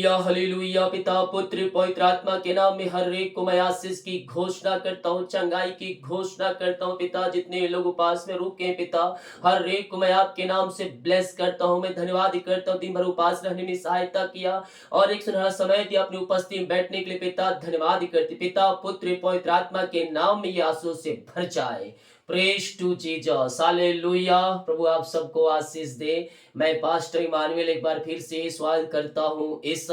Hallelujah hallelujah. पिता पुत्र पवित्र आत्मा के नाम में हर एक को मैं आशीष की घोषणा करता हूँ, चंगाई की घोषणा करता हूँ। पिता जितने लोग उपास में रुके हैं पिता, हर एक को मैं आपके नाम से ब्लेस करता हूँ। मैं धन्यवाद करता हूँ, दिन भर उपास रहने में सहायता किया और एक सुनहरा समय दिया अपनी उपस्थिति में बैठने के लिए। पिता धन्यवाद करते, पिता पुत्र पवित्र आत्मा के नाम में ये आंसू से भर जाए। Praise to Jesus, hallelujah. प्रभु आप सबको आशीष दे। मैं पास्टर इमानुएल एक बार फिर से स्वागत करता हूँ इस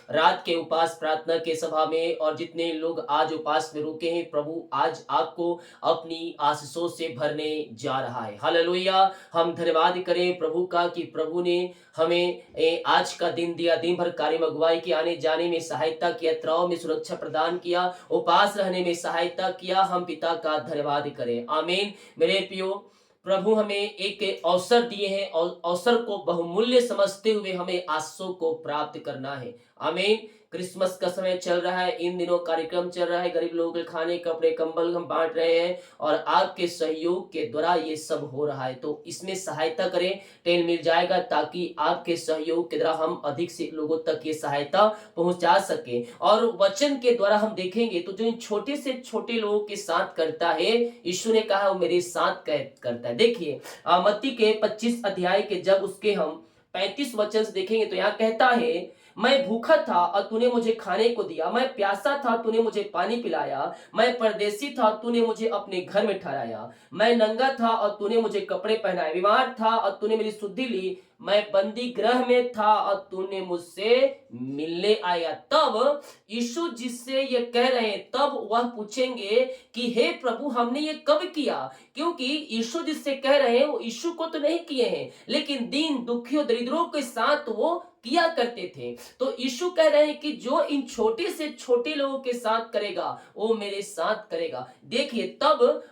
रात के उपास प्रार्थना के सभा में। और जितने लोग आज उपास में रुके हैं, प्रभु आज आपको अपनी आशीषों से भरने जा रहा है। हालेलुया। हम धन्यवाद करें प्रभु का कि प्रभु ने हमें आज का दिन दिया, दिन भर कार्य में अगुवाई की, आने जाने में सहायता किया, यात्राओं में सुरक्षा प्रदान किया, उपास रहने में सहायता किया। हम पिता का धन्यवाद करें। आमीन। मेरे प्रियो, प्रभु हमें एक अवसर दिए हैं और अवसर को बहुमूल्य समझते हुए हमें आशीषों को प्राप्त करना है। आमीन। क्रिसमस का समय चल रहा है, इन दिनों कार्यक्रम चल रहा है, गरीब लोगों के खाने कपड़े कंबल हम बांट रहे हैं और आपके सहयोग के द्वारा ये सब हो रहा है। तो इसमें सहायता करें, टेल मिल जाएगा ताकि आपके सहयोग के द्वारा हम अधिक से लोगों तक ये सहायता पहुंचा सके। और वचन के द्वारा हम देखेंगे तो जो इन छोटे से छोटे लोगों के साथ करता है, यीशु ने कहा वो मेरे साथ करता है। देखिए मत्ती के 25 अध्याय के जब उसके हम 35 वचन से देखेंगे तो यहाँ कहता है, मैं भूखा था और तूने मुझे खाने को दिया, मैं प्यासा था तूने मुझे पानी पिलाया, मैं परदेसी था तूने मुझे अपने घर में ठहराया, मैं नंगा था और तूने मुझे कपड़े पहनाए, बीमार था और तूने मेरी सुधि ली, मैं बंदी गृह में था और तूने मुझसे मिलने आया। तब यीशु जिससे ये कह रहे हैं, तब वह पूछेंगे कि हे प्रभु हमने ये कब किया? क्योंकि यीशु जिससे कह रहे हैं वो यीशु को तो नहीं किए हैं, लेकिन दीन दुखियों दरिद्रों के साथ वो किया करते थे। तो यीशु कह रहे हैं कि जो इन छोटे से छोटे लोगों के साथ करेगा वो मेरे साथ करेगा। देखिए तब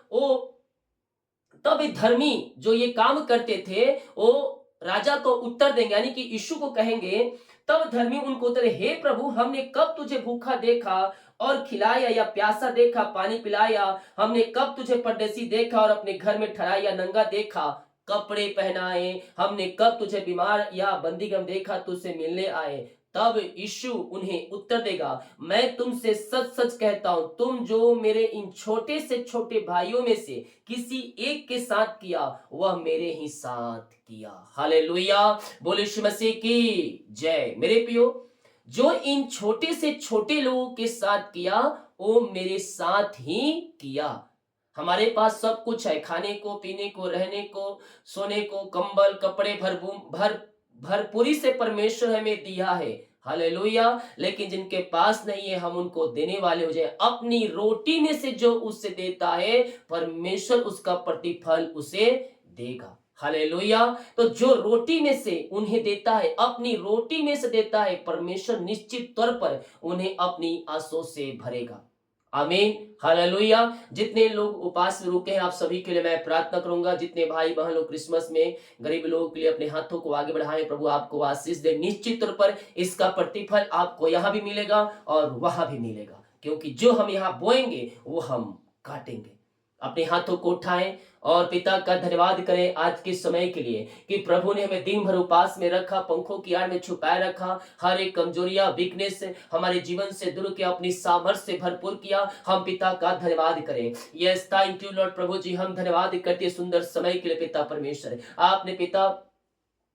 धर्मी जो ये काम करते थे वो राजा को उत्तर देंगे, यानी कि यीशु को कहेंगे। तब धर्मी उनको उत्तर, हे प्रभु हमने कब तुझे भूखा देखा और खिलाया, या प्यासा देखा पानी पिलाया? हमने कब तुझे परदेसी देखा और अपने घर में ठहराया, या नंगा देखा कपड़े पहनाए? हमने कब तुझे बीमार या बंदीगम देखा तुझसे मिलने आए? तब यीशु उन्हें उत्तर देगा, मैं तुमसे सच सच कहता हूं, तुम जो मेरे इन छोटे से छोटे भाइयों में से किसी एक के साथ किया वह मेरे ही साथ किया। हालेलुया। बोले यीशु मसीह की जय। मेरे प्रियो, जो इन छोटे से छोटे लोगों के साथ किया वो मेरे साथ ही किया। हमारे पास सब कुछ है, खाने को, पीने को, रहने को, सोने को, कंबल कपड़े भरपूरी से परमेश्वर हमें दिया है। हालेलुया। लेकिन जिनके पास नहीं है हम उनको देने वाले हो जाए। अपनी रोटी में से जो उससे देता है परमेश्वर उसका प्रतिफल उसे देगा। हालेलुया। तो जो रोटी में से उन्हें देता है, अपनी रोटी में से देता है, परमेश्वर निश्चित तौर पर उन्हें अपनी आंसू से भरेगा। आमीन। हालेलुया। जितने लोग उपास में रुके हैं आप सभी के लिए मैं प्रार्थना करूंगा। जितने भाई बहन लोग क्रिसमस में गरीब लोगों के लिए अपने हाथों को आगे बढ़ाएं, प्रभु आपको आशीष दे। निश्चित तौर पर इसका प्रतिफल आपको यहाँ भी मिलेगा और वहां भी मिलेगा, क्योंकि जो हम यहाँ बोएंगे वो हम काटेंगे। अपने हाथों को उठाएं और पिता का धन्यवाद करें आज के समय के लिए कि प्रभु ने हमें दिन भर उपास में रखा, पंखों की आड़ में छुपाए रखा, हर एक कमजोरियां वीकनेस हमारे जीवन से दूर किया, अपनी सामर्थ्य से भरपूर किया। हम पिता का धन्यवाद करें। Yes, thank you Lord. प्रभु जी हम धन्यवाद करते सुंदर समय के लिए पिता परमेश्वर। आपने पिता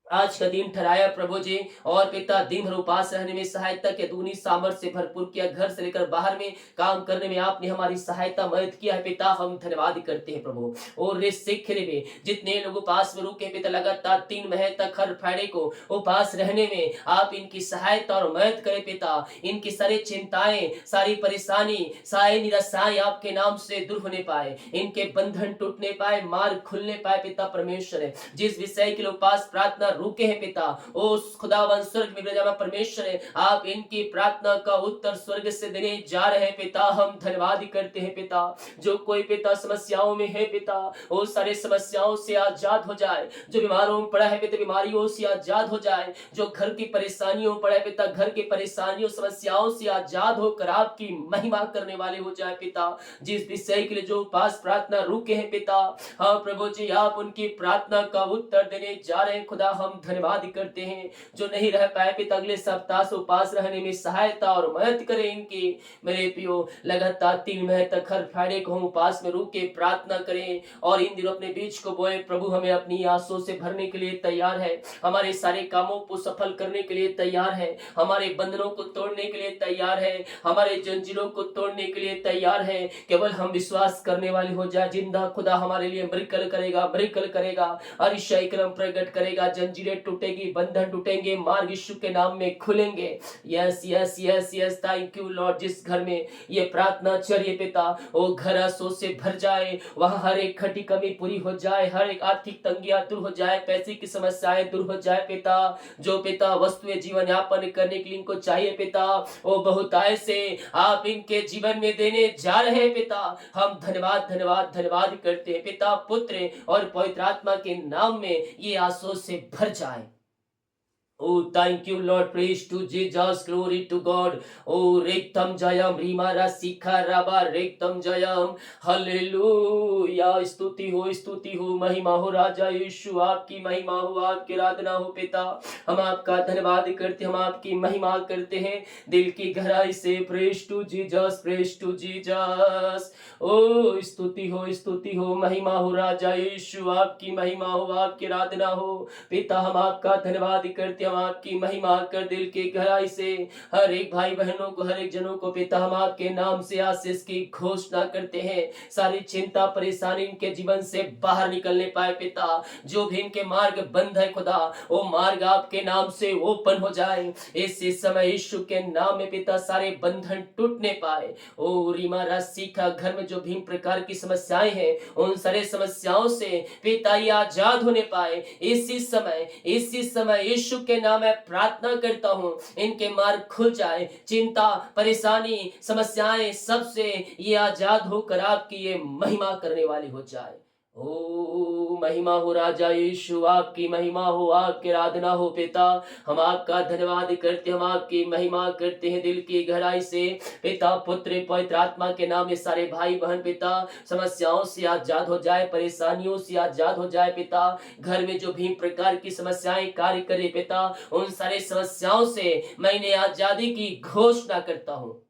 आज का दिन ठहराया प्रभु जी, और पिता दिन भर उपास रहने में सहायता के दुगनी सामर्थ्य से भरपूर किया, घर से लेकर बाहर में काम करने में आपने हमारी सहायता मदद किया है पिता। हम धन्यवाद करते हैं प्रभु। और रे सिखरे में जितने लोग उपास में रुके पिता, लगातार 3 महीने तक हर फ्राइडे को उपास रहने में आप इनकी सहायता और मदद करें पिता। इनकी सारी चिंताएं, सारी परेशानी, सारी निराशाएं आपके नाम से दूर होने पाए, इनके बंधन टूटने पाए, मार्ग खुलने पाए पिता परमेश्वर। जिस विषय के लिए उपास प्रार्थना रुके हैं पिता, उस खुदावन स्वर्ग में विराजमान परमेश्वर है, आप इनकी प्रार्थना का उत्तर स्वर्ग से देने जा रहे हैं पिता। हम धन्यवाद करते हैं पिता। जो कोई पिता समस्याओं में है पिता, वो सारे समस्याओं से आजाद हो जाए। जो बीमारों में पड़ा है पिता, बीमारियों से आजाद हो जाए। जो घर की परेशानियों में पड़ा है पिता, घर की परेशानियों समस्याओं से आजाद होकर आपकी महिमा करने वाले हो जाए पिता। जिस विषय के लिए जो उपास प्रार्थना रुके हैं पिता, हाँ प्रभु जी आप उनकी प्रार्थना का उत्तर देने जा रहे हैं खुदा। हम धन्यवाद करते हैं। जो नहीं रह पाए पिता अगले सप्ताह से उपास रहने में सहायता और मदद करें इनकी। मेरे प्रियो लगातार 3 महीने तक हर फ्राइडे को हम उपास में रुक के प्रार्थना करें और इन दिनों अपने बीच को बोए। प्रभु हमें अपनी आंसुओं से भरने के लिए तैयार है, हमारे सारे कामों को सफल करने के लिए तैयार है, हमारे बंधनों को तोड़ने के लिए तैयार है, हमारे जंजीरों को तोड़ने के लिए तैयार है। केवल हम विश्वास करने वाले हो जाए, जिंदा खुदा हमारे लिए मिरेकल करेगा, मिरेकल करेगा, अतिशय क्रम प्रकट करेगा। जंजीरें टूटेगी, बंधन टूटेंगे, मार्ग यीशु के नाम में खुलेंगे। Yes yes yes yes, thank you Lord. जिस घर में ये प्रार्थना चलिए पिता, वो घर आंसू से भर जाए, वहां हर एक खटी कमी पूरी हो जाए, हर एक आर्थिक तंगियां दूर हो जाए, पैसे की समस्याएं दूर हो जाए पिता। जो पिता वस्तुएं जीवन यापन करने के लिए इनको चाहिए पिता, वो बहुतायत से आप इनके जीवन में देने जा रहे हैं पिता। हम धन्यवाद धन्यवाद धन्यवाद करते हैं पिता, पुत्र और पवित्र आत्मा के नाम में ये आंसू से भर जाए। Oh, thank you, Lord. Praise to Jesus. Glory to God. Oh, rektam jayam, rimara sikha raba, rektam jayam. Hallelujah. स्तुति हो, महिमा हो राजा यीशु, आपकी महिमा हो, आपकी आराधना हो पिता। हम आपका धन्यवाद करते, हम आपकी महिमा करते हैं दिल की गहराई से। Praise to Jesus, praise to Jesus. ओ स्तुति हो, महिमा हो राजा यीशु, आपकी महिमा हो, आपकी आराधना हो पिता। हम आपका धन्यवाद करते, हम आपकी महिमा कर दिल की गहराई से। हर एक भाई बहनों को, हर एक जनों को पिता, हम आपके नाम से आशीष की घोषणा करते हैं। सारी चिंता परेशानी इनके जीवन से बाहर निकलने पाए पिता। जो भी इनके मार्ग बंद है खुदा, वो मार्ग आपके नाम से ओपन हो जाए इसी समय यीशु के नाम में पिता। सारे बंधन टूटने पाए। ओ रीमा सीखा, घर में जो भी प्रकार की समस्याएं हैं, उन सारे समस्याओं से पिता ये आजाद होने पाए इसी समय यीशु के नाम में प्रार्थना करता हूँ। इनके मार्ग खुल जाए, चिंता परेशानी समस्याएं सबसे ये आजाद होकर आपकी ये महिमा करने वाली हो जाए। ओ महिमा हो राजा यीशु, आपकी महिमा हो, आपकी आराधना हो पिता। हम आपका धन्यवाद करते, हम आपकी महिमा करते हैं दिल की गहराई से पिता, पुत्र पवित्र आत्मा के नाम में। सारे भाई बहन पिता समस्याओं से आजाद हो जाए, परेशानियों से आजाद हो जाए पिता। घर में जो भी प्रकार की समस्याएं कार्य करे पिता, उन सारे समस्याओं से मैंने आजादी की घोषणा करता हूँ।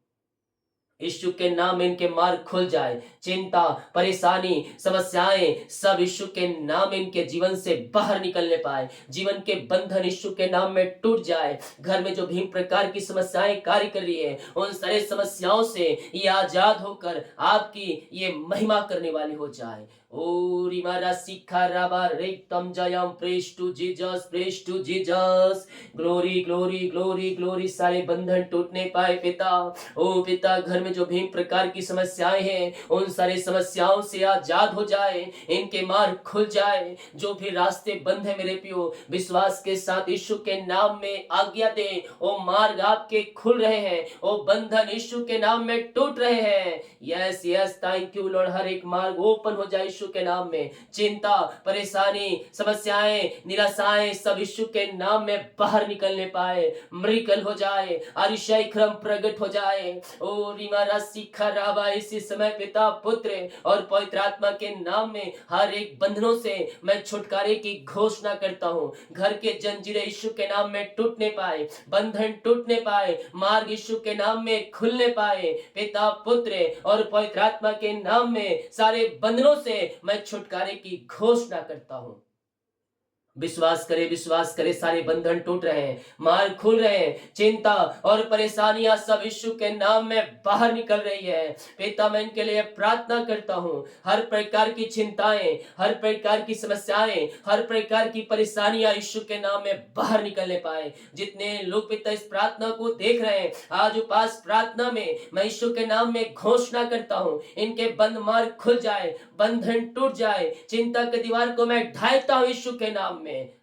यीशु के नाम में इनके मार्ग खुल जाए, चिंता परेशानी समस्याएं सब यीशु के नाम में इनके जीवन से बाहर निकलने पाए। जीवन के बंधन यीशु के नाम में टूट जाए। घर में जो भी प्रकार की समस्याएं कार्य कर रही है, उन सारे समस्याओं से ये आजाद होकर आपकी ये महिमा करने वाली हो जाए। ओ रिमारा सिखा राबा रेक्तम जयम, praise to Jesus, praise to Jesus. Glory glory glory glory. सारे बंधन टूटने पाए पिता। ओ पिता, घर में जो भी प्रकार की समस्याएं हैं, उन सारे समस्याओं से आजाद हो जाए, इनके मार्ग खुल जाए। जो भी रास्ते बंद है मेरे पियो, विश्वास के साथ यीशु के नाम में आज्ञा दे, वो मार्ग आपके खुल रहे हैं, वो बंधन यीशु के नाम में टूट रहे हैं। Yes yes, thank you Lord. हर एक मार्ग ओपन हो जाए यीशु के नाम में। चिंता परेशानी समस्याएं निराशाएं सब यीशु के नाम में बाहर निकलने पाए, मिरेकल हो जाए, अतिशय क्रम प्रकट हो जाए। ओ रिमारा सीखा राबा, इसी समय पिता पुत्र और पवित्र आत्मा के नाम में हर एक बंधनों से मैं छुटकारे की घोषणा करता हूँ। घर के जंजीरें यीशु के नाम में टूटने पाए, बंधन टूटने पाए, मार्ग यीशु के नाम में खुलने पाए। पिता पुत्र और पवित्र आत्मा के नाम में सारे बंधनों से मैं छुटकारे की घोषणा करता हूँ। विश्वास करे, सारे बंधन टूट रहे हैं, मार्ग खुल रहे हैं, चिंता और परेशानियां सब यीशु के नाम में बाहर निकल रही है। पिता, मैं इनके लिए प्रार्थना करता हूँ। हर प्रकार की चिंताएं, हर प्रकार की समस्याएं, हर प्रकार की परेशानियां यीशु के नाम में बाहर निकलने पाए। जितने लोग पिता इस प्रार्थना को देख रहे हैं, आज उपास प्रार्थना में मैं यीशु के नाम में घोषणा करता हूँ, इनके बंद मार्ग खुल जाए, बंधन टूट जाए, चिंता की दीवार को मैं ढाता हूँ यीशु के नाम में।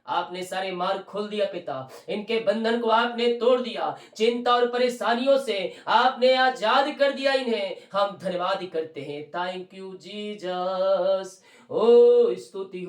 आपने सारे मार्ग खोल दिया पिता, इनके बंधन को आपने तोड़ दिया, चिंता और परेशानियों से आपने आजाद कर दिया इन्हें। हम धन्यवाद करते हैं। Thank you Jesus. ओ स्तुति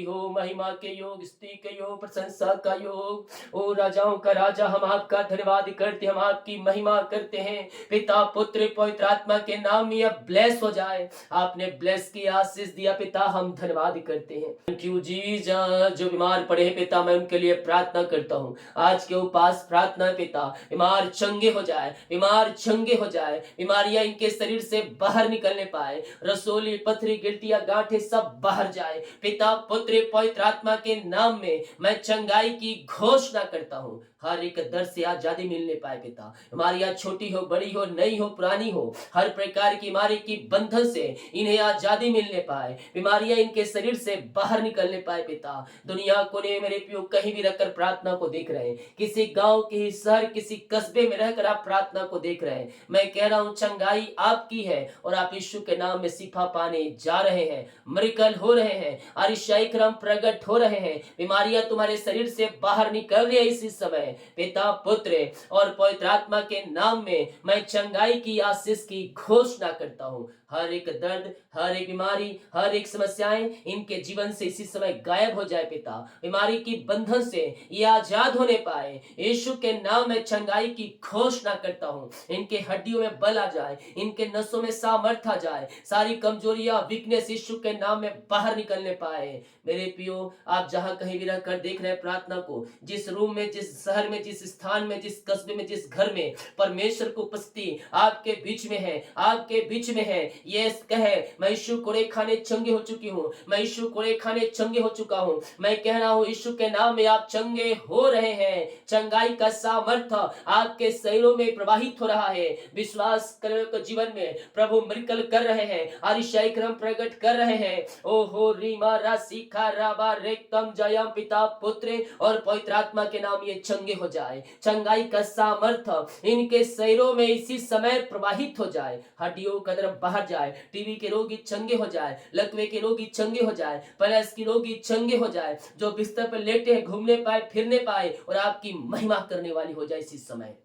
हो, महिमा के योग, स्तुति के योग, प्रशंसा का योग। ओ राजाओं का राजा, हम आपका धन्यवाद करते, हम आपकी महिमा करते हैं। पिता पुत्र पवित्र आत्मा के नाम में अब ब्लेस हो जाए। आपने ब्लेस की आशीष दिया पिता, हम धन्यवाद करते हैं। Thank you Jesus. जो बीमार पड़े हैं पिता, मैं उनके लिए प्रार्थना करता हूँ। आज के उपास प्रार्थना है पिता, बीमार चंगे हो जाए, बीमार चंगे हो जाए, बीमारियां इनके शरीर से बाहर निकलने पाए, रसोली पथरी गिल्टियां गांठें सब बाहर जाए। पिता पुत्र पवित्र आत्मा के नाम में मैं चंगाई की घोषणा करता हूँ। हर एक दर्द से आजादी मिलने पाए पिता। बीमारियां छोटी हो, बड़ी हो, नई हो, पुरानी हो, हर प्रकार की बीमारी की बंधन से इन्हें आजादी मिलने पाए। बीमारियां इनके शरीर से बाहर निकलने पाए पिता। दुनिया कोने मेरे पियो कहीं भी रहकर प्रार्थना को देख रहे हैं, किसी गांव, किसी शहर, किसी कस्बे में रहकर आप प्रार्थना को देख रहे हैं, मैं कह रहा हूं चंगाई आपकी है और आप यीशु के नाम में शिफा पाने जा रहे हैं। मिरेकल हो रहे हैं, आरिशाई क्रम प्रकट हो रहे हैं। बीमारियां तुम्हारे शरीर से बाहर निकल रही है इसी समय। पिता पुत्र और पवित्र आत्मा के नाम में मैं चंगाई की आशीष की घोषणा करता हूं। हर एक दर्द, हर एक बीमारी, हर एक समस्याएं इनके जीवन से इसी समय गायब हो जाए पिता। बीमारी की बंधन से ये आजाद होने पाए। यीशु के नाम में चंगाई की घोषणा करता हूं। इनके हड्डियों में बल आ जाए, इनके नसों में सामर्थ आ जाए, सारी कमजोरियां, वीकनेस यीशु के नाम में बाहर निकलने पाए। मेरे पियो, आप जहां कहीं भी रहकर देख रहे हैं प्रार्थना को, जिस रूम में, जिस शहर में, जिस स्थान में, जिस कस्बे में, जिस घर में परमेश्वर को उपस्थिति आपके बीच में है, आपके बीच में है, ये कहे मैं यीशु कोड़े खाने चंगे हो चुकी हूँ, मैं यीशु कोड़े खाने चंगे हो चुका हूँ। मैं कह रहा हूँ यीशु के नाम में आप चंगे हो रहे हैं। चंगाई का सामर्थ आपके शरीरों में प्रवाहित हो रहा है। विश्वास करने के जीवन में प्रभु मिरेकल कर रहे हैं, आरिशाई क्रम प्रकट कर रहे हैं। ओहो रीमा राशि राबा रेक्तम जयम पिता पुत्र और पवित्र आत्मा के नाम ये चंगे हो जाए। चंगाई का सामर्थ इनके शरीरों में इसी समय प्रवाहित हो जाए। हड्डियों का तरफ बाहर जाए, टीबी के रोगी चंगे हो जाए, लकवे के रोगी चंगे हो जाए, पैलेस की रोगी चंगे हो जाए, जो बिस्तर पर लेटे हैं घूमने पाए, फिरने पाए और आपकी महिमा करने वाली हो जाए इसी समय।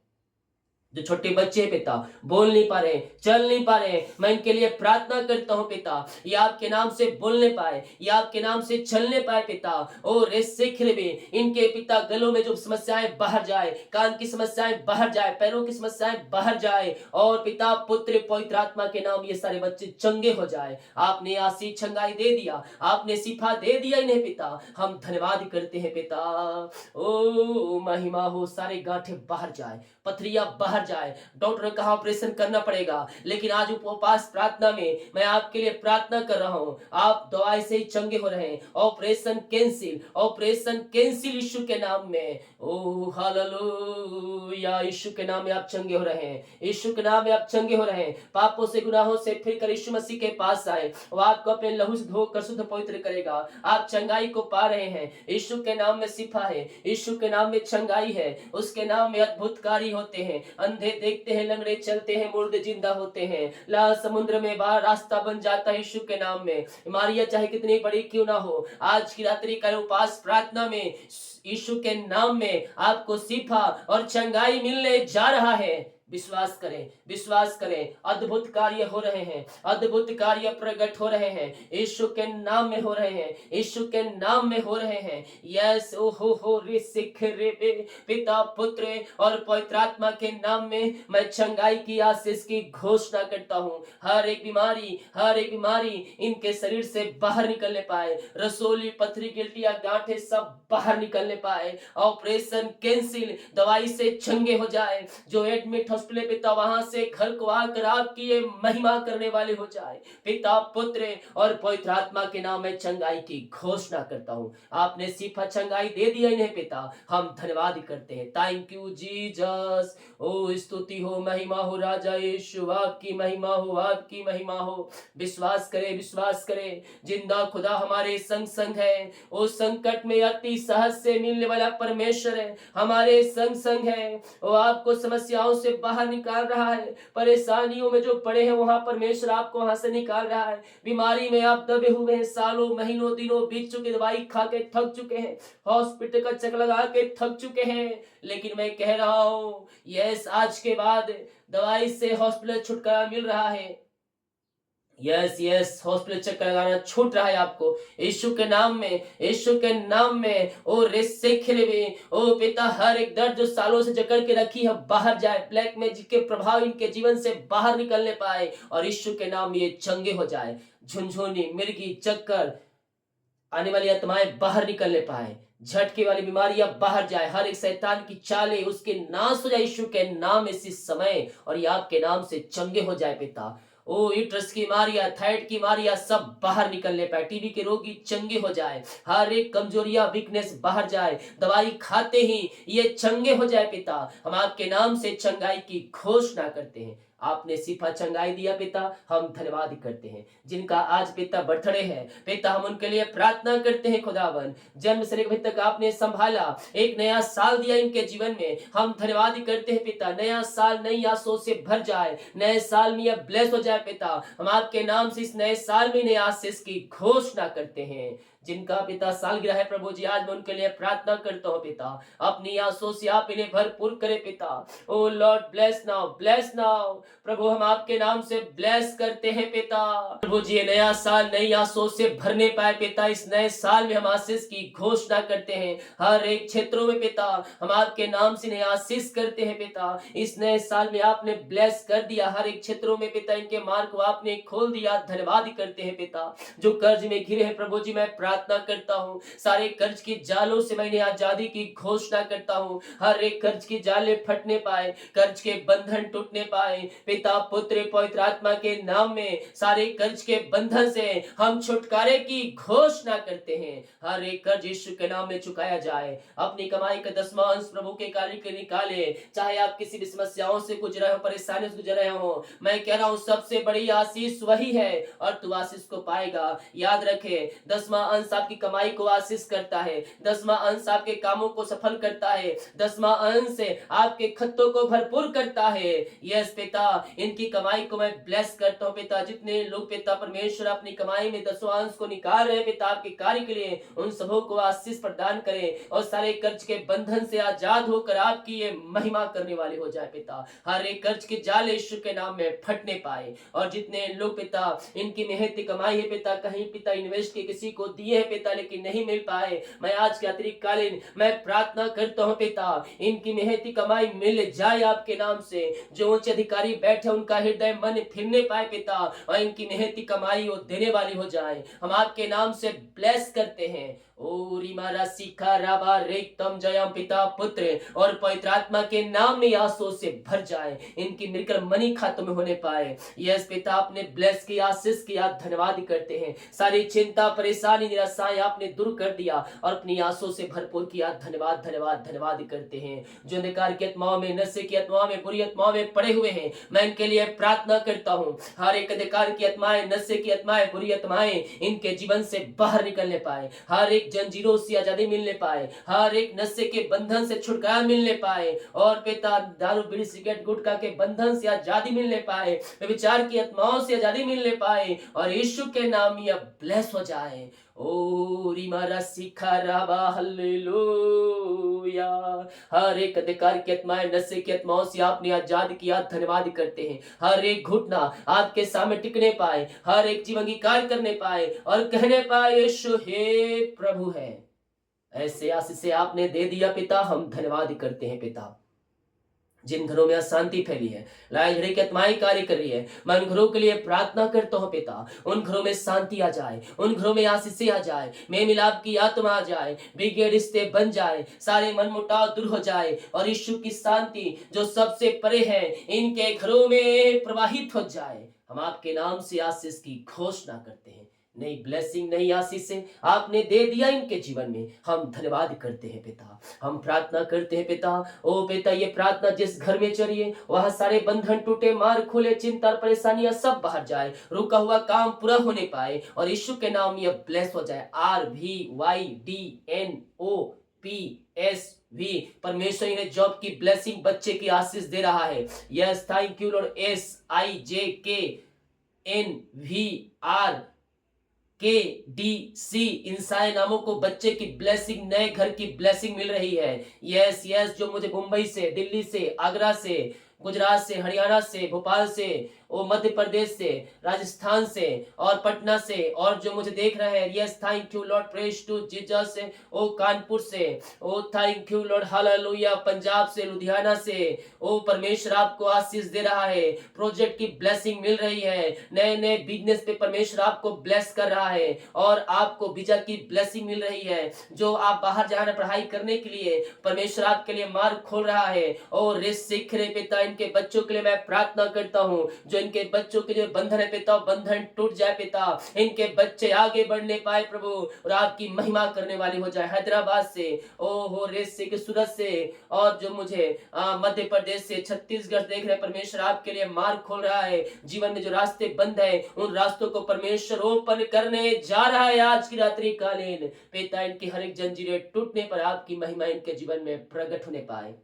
जो छोटे बच्चे पिता बोल नहीं पा रहे, चल नहीं पा रहे, मैं इनके लिए प्रार्थना करता हूं पिता, ये आपके नाम से बोलने पाए, ये आपके नाम से चलने पाए पिता। और इनके पिता गलों में जो समस्याएं बाहर जाए, कान की समस्याएं बाहर जाए, पैरों की समस्याएं बाहर जाए और पिता पुत्र पवित्र आत्मा के नाम ये सारे बच्चे चंगे हो जाए। आपने आशीष चंगाई दे दिया, आपने शिफा दे दिया इन्हें पिता, हम धन्यवाद करते हैं पिता। ओ महिमा हो, सारे गांठे बाहर जाए, पथरियां बाहर जाए। डॉक्टर ने कहा ऑपरेशन करना पड़ेगा, लेकिन आज उपवास प्रार्थना में मैं आपके लिए प्रार्थना कर रहा हूं, आप दवाई से ही चंगे हो रहे हैं। ऑपरेशन कैंसिल, ऑपरेशन कैंसिल यीशु के नाम में। ओ हालेलुया, यीशु के नाम में आप चंगे हो रहे हैं, यीशु के नाम में आप चंगे हो रहे हैं। पापों से, गुनाहों से फिर कर यीशु मसीह के पास आए, वो आपको अपने लहू से धोकर शुद्ध पवित्र करेगा। आप चंगाई को पा रहे हैं। यीशु के नाम में शिफा है, यीशु के नाम में चंगाई है, उसके नाम में अद्भुत कार्य होते हैं। अंधे देखते हैं, लंगड़े चलते हैं, मुर्दे जिंदा होते हैं, लाल समुद्र में बाहर रास्ता बन जाता है यीशु के नाम में। बीमारियां चाहे कितनी बड़ी क्यों ना हो, आज की रात्रि का उपास प्रार्थना में यीशु के नाम में आपको शिफा और चंगाई मिलने जा रहा है। विश्वास करें, विश्वास करें, अद्भुत कार्य हो रहे हैं, अद्भुत कार्य प्रकट हो रहे हैं, यीशु के नाम में हो रहे हैं, यीशु के नाम में हो रहे हैं। यस ओ हो रे सिख रे बे, पिता पुत्र और पवित्र आत्मा के नाम में मैं चंगाई की आशीष की घोषणा करता हूँ। हर एक बीमारी, हर एक बीमारी इनके शरीर से बाहर निकलने पाए, रसोली पथरी गिल्टियां गांठें सब बाहर निकलने पाए। ऑपरेशन कैंसिल, दवाई से चंगे हो जाए। जो एडमिट हॉस्पिटल पिता, वहां से घर को आकर आपकी ये महिमा करने वाले हो जाए। पिता पुत्र और पवित्र आत्मा के नाम में चंगाई की घोषणा करता हूँ। आपने शिफा चंगाई दे दिया इन्हें पिता, हम धन्यवाद करते हैं। Thank you Jesus. ओ स्तुति हो, महिमा हो राजा यीशु, आपकी महिमा हो, आपकी महिमा हो। विश्वास करें, विश्वास करें, जिंदा खुदा हमारे संग संग है। ओ संकट में अति सहज से मिलने वाला परमेश्वर है, हमारे संग संग है। वो आपको समस्याओं से बाहर निकाल रहा है, परेशानियों में जो पड़े हैं वहां परमेश्वर आपको वहां से निकाल रहा है। बीमारी में आप दबे हुए हैं, सालों महीनों दिनों बीत चुके, दवाई खा के थक चुके हैं, हॉस्पिटल का चक्कर लगा के थक चुके हैं, लेकिन मैं कह रहा हूं यस, आज के बाद दवाई से हॉस्पिटल छुटकारा मिल रहा है। यस यस, हॉस्पिटल चक्कर लगाना छूट रहा है आपको यीशु के नाम में, यीशु के नाम में। ओ रिस्से खिलवे, ओ पिता, हर एक दर्द जो सालों से जकड़ के रखी है बाहर जाए, ब्लैक मैजिक के प्रभाव इनके जीवन से बाहर निकलने पाए और यीशु के नाम में ये चंगे हो जाए। झुनझुनी, मिर्गी, चक्कर, आने वाली आत्माएं बाहर निकलने पाए, झटके वाली बीमारियां बाहर जाए, हर एक शैतान की चालें उसके नाश हो जाए यीशु के नाम में इसी समय, और ये आपके नाम से चंगे हो जाए पिता। ओ यूट्रस की बीमारियां, थायराइड की बीमारियां सब बाहर निकलने पाए, टीबी के रोगी चंगे हो जाए, हर एक कमजोरियां, वीकनेस बाहर जाए, दवाई खाते ही ये चंगे हो जाए पिता। हम आपके नाम से चंगाई की घोषणा करते हैं। आपने सिफा चंगाई दिया पिता, हम धन्यवाद करते हैं। जिनका आज पिता बर्थडे है पिता, हम उनके लिए प्रार्थना करते हैं खुदावन, जन्म से लेकर अभी तक आपने संभाला, एक नया साल दिया इनके जीवन में, हम धन्यवाद करते हैं पिता। नया साल नई आशों से भर जाए, नए साल में यह ब्लेस हो जाए पिता। हम आपके नाम से इस नए साल में नए आशीष की घोषणा करते हैं। जिनका पिता सालगिरह है प्रभु जी, आज मैं उनके लिए प्रार्थना करता हूँ पिता, अपनी आंसू से आप इन्हें भरपूर करे पिता। O Lord bless now, bless now प्रभु, हम आपके नाम से ब्लेस करते हैं पिता। प्रभु जी, ये नया साल नई आंसू से भरने पाए पिता, इस नए साल में हम आशीष की घोषणा करते हैं हर एक क्षेत्रों में पिता। हम आपके नाम से इन्हें आशीष करते हैं पिता। इस नए साल में आपने ब्लेस कर दिया हर एक क्षेत्रों में पिता, इनके मार्ग को आपने खोल दिया, धन्यवाद करते हैं पिता। जो कर्ज में घिरे हैं प्रभु जी, मैं प्रार्थना करता हूँ सारे कर्ज की जालों से मैंने आजादी की घोषणा करता हूँ। हर एक कर्ज की जाले फटने पाए, कर्ज के बंधन टूटने पाए पिता, पुत्र, पवित्र आत्मा के नाम में सारे कर्ज के बंधन से हम छुटकारे की घोषणा करते हैं। हर एक कर्ज यीशु के नाम में चुकाया जाए। अपनी कमाई का 10वां अंश प्रभु के कार्य के निकाले। चाहे आप किसी भी समस्याओं से गुजरे हो, परेशानियों से गुजर रहे हो, मैं कह रहा हूँ सबसे बड़ी आशीष वही है और तू आशीष को पाएगा। याद रखे, 10वां अंश आपकी कमाई को आशीष करता है, 10वां अंश आपके कामों को सफल करता है, 10वां अंश आपके खत्तों को भरपूर करता है। यस पिता, इनकी कमाई को मैं ब्लेस करता हूँ पिता। जितने लोग पिता परमेश्वर अपनी कमाई में 10वां अंश को निकाल रहे हैं पिता आपके कार्य के लिए, उन सबों को आशीष प्रदान करें और सारे कर्ज के बंधन से आजाद होकर आपकी ये महिमा करने वाले हो जाए पिता। हर एक कर्ज के जाल यीशु के नाम में फटने पाए, और जितने लोग पिता इनकी मेहनती कमाई है पिता, कहीं पिता इन्वेस्ट के किसी को दिए है पिता लेकिन नहीं मिल पाए, मैं आज के अतिरिक्त कालीन मैं प्रार्थना करता हूँ पिता, इनकी मेहनती कमाई मिल जाए आपके नाम से। जो उच्च अधिकारी बैठे उनका हृदय मन फिरने पाए पिता, और इनकी मेहनती कमाई वो देने वाली हो जाए। हम आपके नाम से ब्लेस करते हैं। ओ रिमारा सीखा राबा रेतम जयम पिता, पुत्र और पवित्र आत्मा के नाम में आंसू से भर जाए, इनकी मिलकर मनी खातों में होने पाए। यस पिता, आपने ब्लेस किया, आशीष किया, धन्यवाद करते हैं। सारी चिंता, परेशानी, निराशाएं आपने दूर कर दिया और अपनी आंसू से भरपूर किया। धन्यवाद धन्यवाद धन्यवाद करते हैं। जो अंधकार की आत्माओं में, नशे की आत्माओं में, बुरी आत्माओं में पड़े हुए हैं, मैं इनके लिए प्रार्थना करता हूँ। हर एक अंधकार की आत्माएं, नशे की आत्माएं, बुरी आत्माएं इनके जीवन से बाहर निकलने पाए, हर एक जंजीरों से आजादी मिलने पाए, हर एक नशे के बंधन से छुटकारा मिलने पाए, और पिता दारू, बीड़ी, सिगरेट, गुटखा के बंधन से आजादी मिलने पाए, विचार की आत्माओं से आजादी मिलने पाए, और यीशु के नाम में अब ब्लेस हो जाए। ओ रिमारा सिखा राबा हालेलुया। हर एक अधिकार की आत्माएं, नशे की आत्माओं से आपने आजाद किया, धन्यवाद करते हैं। हर एक घुटना आपके सामने टिकने पाए, हर एक जीवन की कार्य करने पाए और कहने पाए यीशु हे प्रभु है। ऐसे आशीष से आपने दे दिया पिता, हम धन्यवाद करते हैं पिता। जिन घरों में अशांति फैली है, लड़ाई झगड़े की आत्माएं कार्य कर रही है, मैं उन घरों के लिए प्रार्थना करता हूँ पिता, उन घरों में शांति आ जाए, उन घरों में आशीष आ जाए, मेल मिलाप की आत्मा आ जाए, बिगड़े रिश्ते बन जाए, सारे मन मुटाव दूर हो जाए, और यीशु की शांति जो सबसे परे है इनके घरों में प्रवाहित हो जाए। हम आपके नाम से आशीष की घोषणा करते हैं। नई ब्लेसिंग, नई आशीष से आपने दे दिया इनके जीवन में, हम धन्यवाद करते हैं पिता। हम प्रार्थना करते हैं पिता, ओ पिता, ये प्रार्थना जिस घर में चलिए वहां सारे बंधन टूटे, मार खुले, चिंता और परेशानियां सब बाहर जाए, रुका हुआ काम पूरा होने पाए, और यीशु के नाम में अब ब्लेस हो जाए। RVYDNOPSV, परमेश्वर इन्हें जॉब की ब्लेसिंग, बच्चे की आशीष दे रहा है। Yes, thank you Lord. SIJKNVRKDC, इन सारे नामों को बच्चे की ब्लेसिंग, नए घर की ब्लेसिंग मिल रही है। यस यस, जो मुझे मुंबई से, दिल्ली से, आगरा से, गुजरात से, हरियाणा से, भोपाल से, ओ मध्य प्रदेश से, राजस्थान से और पटना से, और जो मुझे देख रहे हैं, yes thank you Lord, praise to Jesus, ओ कानपुर से, ओ thank you Lord, hallelujah, Punjab से, लुधियाना से, ओ परमेश्वर आपको आशीष दे रहा है, प्रोजेक्ट की ब्लेसिंग मिल रही है, नए नए बिजनेस पे परमेश्वर आपको ब्लेस कर रहा है, और आपको वीजा की ब्लेसिंग मिल रही है, जो आप बाहर जाना पढ़ाई करने के लिए परमेश्वर आपके लिए मार्ग खोल रहा है। और रेस सीख रहे पिता, इनके बच्चों के लिए मैं प्रार्थना करता हूँ, जो इनके बच्चों के लिए बंधन है पिता, बंधन टूट जाए पिता, इनके बच्चे आगे बढ़ने पाए प्रभु, और आपकी महिमा करने वाली हो जाए। हैदराबाद से, ओ हो रेस से, सूरत से, और जो मुझे मध्य प्रदेश से, छत्तीसगढ़ देख रहे परमेश्वर आपके लिए मार्ग खोल रहा है, जीवन में जो रास्ते बंद है उन रास्तों को परमेश्वर ओपन करने जा रहा है आज की रात्रि कालीन पिता, इनकी हर एक जंजीरें टूटने पर आपकी महिमा इनके जीवन में प्रकट होने पाए,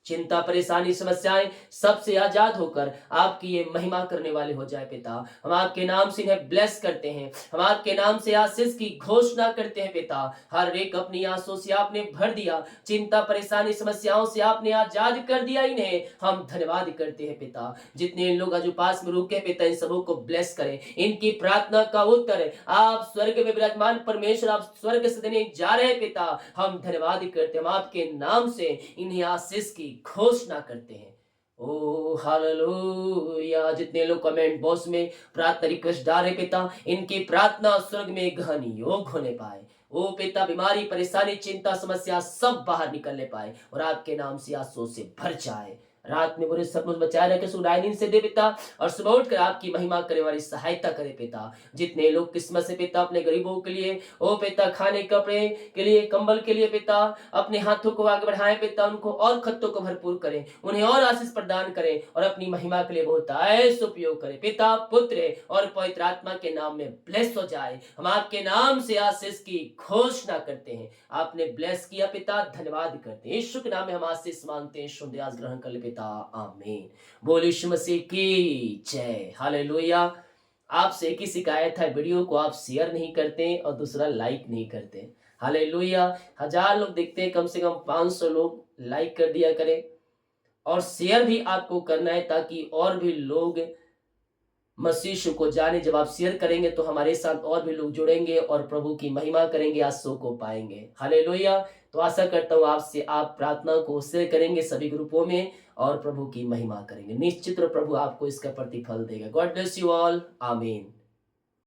चिंता परेशानी समस्याएं सबसे आजाद होकर आपकी ये महिमा करने वाले हो जाए पिता। हम आपके नाम से इन्हें ब्लेस करते हैं, हम आपके नाम से आशीष की घोषणा करते हैं पिता। हर एक अपनी आंसू से आपने भर दिया, चिंता परेशानी समस्याओं से आपने आजाद कर दिया इन्हें, हम धन्यवाद करते हैं पिता। जितने लोग आज पास में रुके पिता, इन सबों को ब्लेस करें, इनकी प्रार्थना का उत्तर आप स्वर्ग में विराजमान परमेश्वर आप स्वर्ग से देने जा रहे हैं पिता। हम धन्यवाद करते हैं, हम आपके नाम से इन्हें आशीष की घोषणा करते हैं। ओ हालेलुया। जितने लोग कमेंट बॉक्स में प्रार्थना रिक्वेस्ट डाल रहे पिता, इनकी प्रार्थना स्वर्ग में गहन योग होने पाए। ओ पिता, बीमारी परेशानी चिंता समस्या सब बाहर निकलने पाए और आपके नाम से आंसू से भर जाए। रात में बुरे सपनों से बचाए रखे, सुनाई नींद से दे पिता, और सुबह उठकर आपकी महिमा करे वाली सहायता करे पिता। जितने लोग किस्मत से पिता अपने गरीबों के लिए, ओ पिता, खाने कपड़े के लिए, कंबल के लिए पिता, अपने हाथों को आगे बढ़ाएं पिता, उनको और खत्तों को भरपूर करें, उन्हें और आशीष प्रदान करें और अपनी महिमा के लिए बहुत ऐसा उपयोग करें पिता, पुत्र और पवित्र आत्मा के नाम में ब्लेस हो जाए। हम आपके नाम से आशीष की घोषणा करते हैं, आपने ब्लेस किया पिता, धन्यवाद करते हैं। यीशु के नाम में हम आशीष मांगते हैं, शुद्ध आज ग्रहण कर ले पिता, आमीन। बोल यीशु मसीह की जय, हालेलुया। आपसे एक ही शिकायत है, वीडियो को आप शेयर नहीं करते और दूसरा लाइक नहीं करते। हालेलुया। 1000 लोग देखते हैं, कम से कम 500 लोग लाइक कर दिया करें, और शेयर भी आपको करना है ताकि और भी लोग मसीह यीशु को जाने। जब आप शेयर करेंगे तो हमारे साथ और भी लोग जुड़ेंगे और प्रभु की महिमा करेंगे, आशीषों को पाएंगे। हालेलुया। तो आशा करता हूँ आपसे, आप प्रार्थना को शेयर करेंगे सभी ग्रुपों में और प्रभु की महिमा करेंगे, निश्चित रूप प्रभु आपको इसका प्रतिफल देगा। गॉड ब्लेस यू ऑल, आमीन।